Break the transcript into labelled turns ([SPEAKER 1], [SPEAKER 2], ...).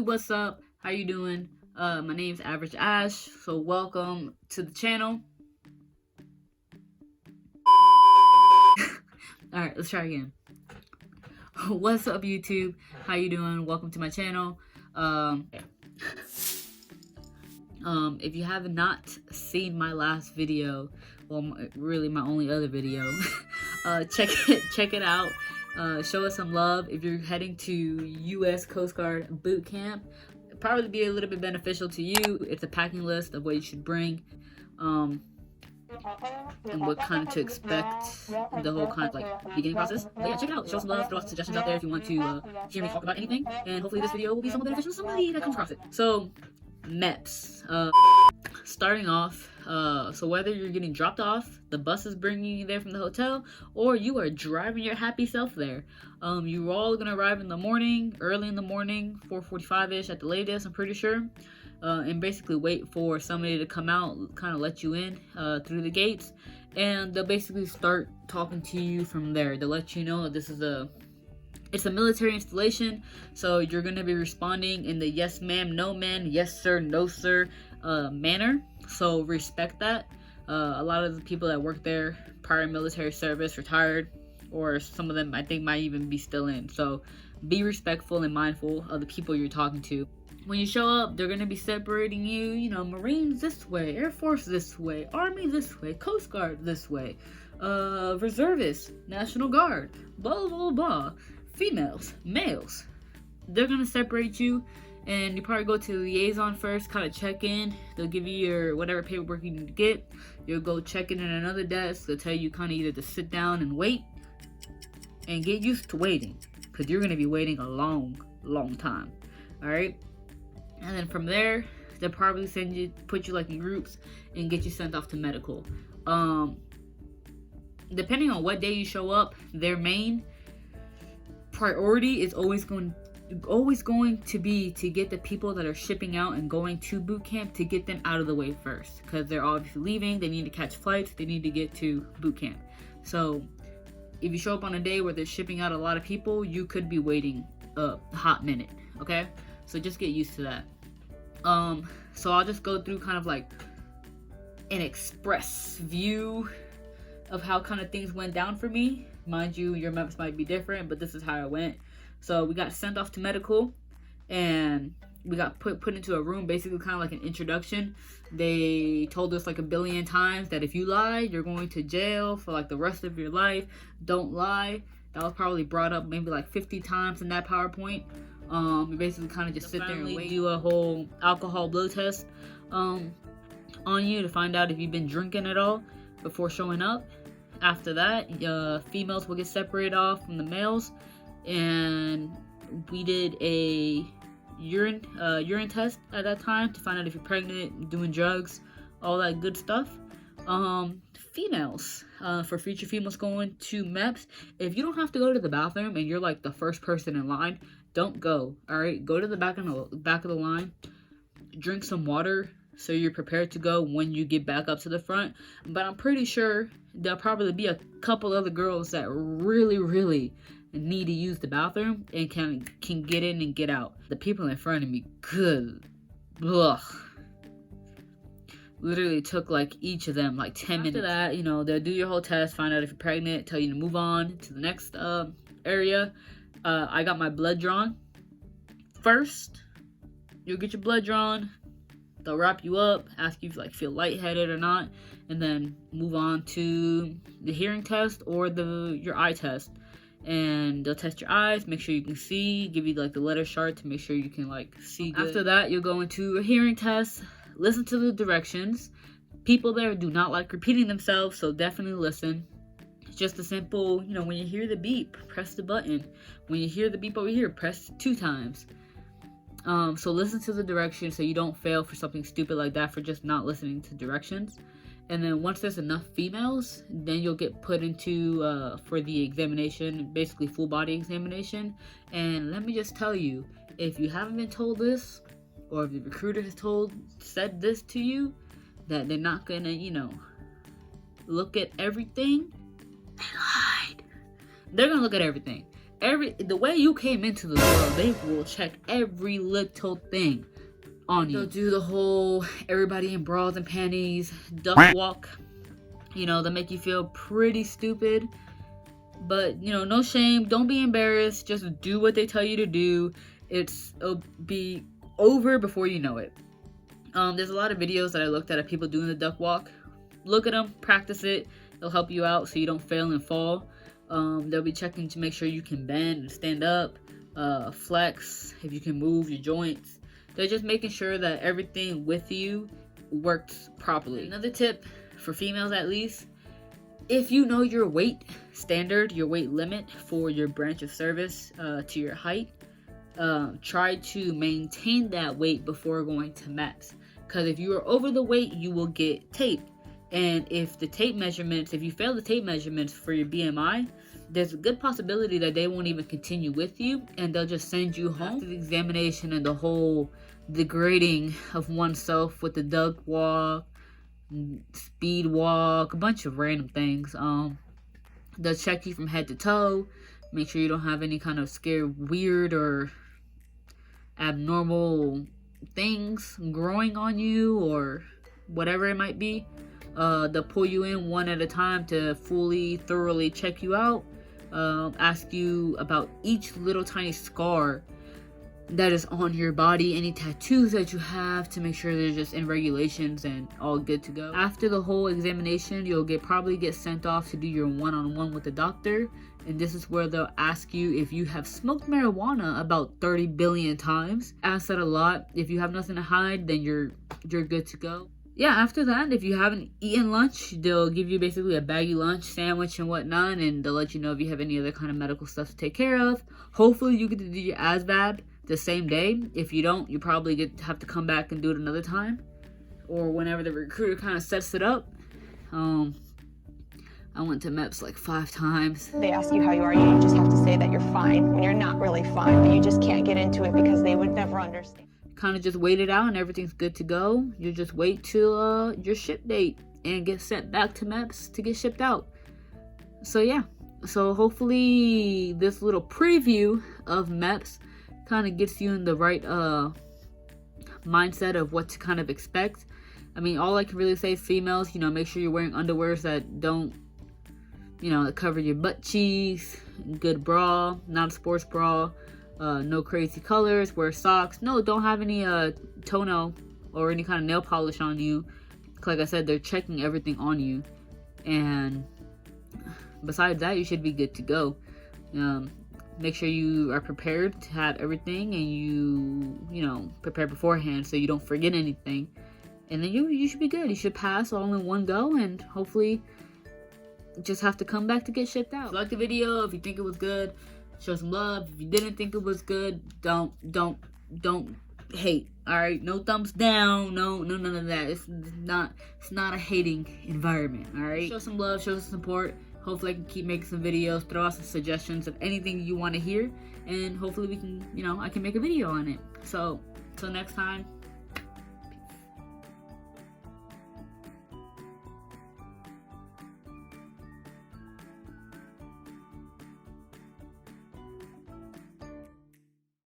[SPEAKER 1] YouTube, what's up? How you doing? My name's Average Ash, so welcome to the channel. Alright, let's try again. What's up, YouTube? How you doing? Welcome to my channel. If you have not seen my last video, well, really my only other video, check it out. Show us some love. If you're heading to U.S. Coast Guard boot camp, it'd probably be a little bit beneficial to you. It's a packing list of what you should bring, and what kind to expect, the whole kind of like beginning process. But yeah, check it out. Show some love. Throw some suggestions out there if you want to hear me talk about anything, and hopefully this video will be somewhat beneficial to somebody that comes across it. So, Meps. Starting off, so whether you're getting dropped off, the bus is bringing you there from the hotel, or you are driving your happy self there, you're all gonna arrive in the morning, early in the morning, 4:45ish at the latest, I'm pretty sure, and basically wait for somebody to come out, kind of let you in through the gates, and they'll basically start talking to you from there. They'll let you know that it's a military installation, so you're gonna be responding in the yes ma'am, no ma'am, yes sir, no sir manner. So respect that. A lot of the people that work there, prior military service, retired, or some of them I think might even be still in. So be respectful and mindful of the people you're talking to. When you show up, they're gonna be separating you, you know, Marines this way, Air Force this way, Army this way, Coast Guard this way, reservists, National Guard, blah blah blah. Females, males, they're gonna separate you, and you probably go to the liaison first, kind of check in. They'll give you your whatever paperwork you need to get. You'll go check in at another desk. They'll tell you kind of either to sit down and wait, and get used to waiting, because you're gonna be waiting a long time. All right, and then from there, they'll probably put you like in groups, and get you sent off to medical. Depending on what day you show up, their main priority is always going to be to get the people that are shipping out and going to boot camp, to get them out of the way first, because they're obviously leaving. They need to catch flights. They need to get to boot camp. So if you show up on a day where they're shipping out a lot of people, you could be waiting a hot minute. Okay, so just get used to that. So I'll just go through kind of like an express view of how kind of things went down for me. Mind you, your Meps might be different, but this is how it went. So we got sent off to medical, and we got put into a room, basically kind of like an introduction. They told us like a billion times that if you lie, you're going to jail for like the rest of your life. Don't lie. That was probably brought up maybe like 50 times in that PowerPoint. We basically kind of just sit there and wait. Do a whole alcohol blood test on you to find out if you've been drinking at all before showing up. After that, females will get separated off from the males, and we did a urine test at that time to find out if you're pregnant, doing drugs, all that good stuff. Females, for future females going to Meps, if you don't have to go to the bathroom and you're like the first person in line, don't go. All right, go to the back of the line, drink some water, so you're prepared to go when you get back up to the front. But I'm pretty sure there'll probably be a couple other girls that really need to use the bathroom and can get in and get out. The people in front of me, good, ugh. Literally took like each of them like 10 minutes. After that, you know, they'll do your whole test, find out if you're pregnant, tell you to move on to the next area. I got my blood drawn first. You'll get your blood drawn. They'll wrap you up, ask you if you like feel lightheaded or not, and then move on to the hearing test or your eye test. And they'll test your eyes, make sure you can see, give you like the letter chart to make sure you can like see good. After that, you'll go into a hearing test, listen to the directions. People there do not like repeating themselves, so definitely listen. It's just a simple, you know, when you hear the beep, press the button. When you hear the beep over here, press 2 times. So listen to the directions so you don't fail for something stupid like that for just not listening to directions. And then once there's enough females, then you'll get put into for the examination, basically full body examination. And let me just tell you, if you haven't been told this, or if the recruiter has said this to you, that they're not gonna, you know, look at everything, they lied. They're gonna look at everything. the way you came into the world, they will check every little thing on you. They'll do the whole everybody in bras and panties duck walk. You know, they'll make you feel pretty stupid. But, you know, no shame. Don't be embarrassed. Just do what they tell you to do. It'll be over before you know it. There's a lot of videos that I looked at of people doing the duck walk. Look at them, practice it. They'll help you out so you don't fail and fall. They'll be checking to make sure you can bend and stand up, flex, if you can move your joints. They're just making sure that everything with you works properly. Another tip for females, at least, if you know your weight standard, your weight limit for your branch of service to your height, try to maintain that weight before going to Meps. Because if you are over the weight, you will get tape. And if the tape measurements, if you fail the tape measurements for your BMI, there's a good possibility that they won't even continue with you and they'll just send you home. After the examination and the whole degrading of oneself with the duck walk, speed walk, a bunch of random things. They'll check you from head to toe, make sure you don't have any kind of scared, weird, or abnormal things growing on you or whatever it might be. They'll pull you in one at a time to thoroughly check you out, ask you about each little tiny scar that is on your body, any tattoos that you have, to make sure they're just in regulations and all good to go. After the whole examination, you'll probably get sent off to do your one-on-one with the doctor, and this is where they'll ask you if you have smoked marijuana about 30 billion times. Ask that a lot. If you have nothing to hide, then you're good to go. Yeah, after that, if you haven't eaten lunch, they'll give you basically a baggy lunch, sandwich and whatnot, and they'll let you know if you have any other kind of medical stuff to take care of. Hopefully you get to do your ASVAB the same day. If you don't, you probably have to come back and do it another time, or whenever the recruiter kind of sets it up. I went to Meps like 5 times.
[SPEAKER 2] They ask you how you are, you just have to say that you're fine when you're not really fine, but you just can't get into it because they would never understand.
[SPEAKER 1] Kind of just wait it out and everything's good to go. You just wait till your ship date and get sent back to Meps to get shipped out. So yeah, so hopefully this little preview of Meps kind of gets you in the right mindset of what to kind of expect. I mean, all I can really say is females, you know, make sure you're wearing underwears that don't, you know, that cover your butt cheeks, good bra, not a sports bra, no crazy colors, wear socks. No, don't have any toenail or any kind of nail polish on you. Like I said, they're checking everything on you, and besides that, you should be good to go. Make sure you are prepared to have everything, and you know, prepare beforehand so you don't forget anything, and then you should be good. You should pass all in one go, and hopefully just have to come back to get shipped out. If you liked the video, if you think it was good, show some love. If you didn't think it was good, don't hate. All right, no thumbs down, no none of that. It's not a hating environment. All right, show some love, show some support. Hopefully I can keep making some videos, throw out some suggestions of anything you want to hear, and hopefully we can, you know, I can make a video on it. So till next time.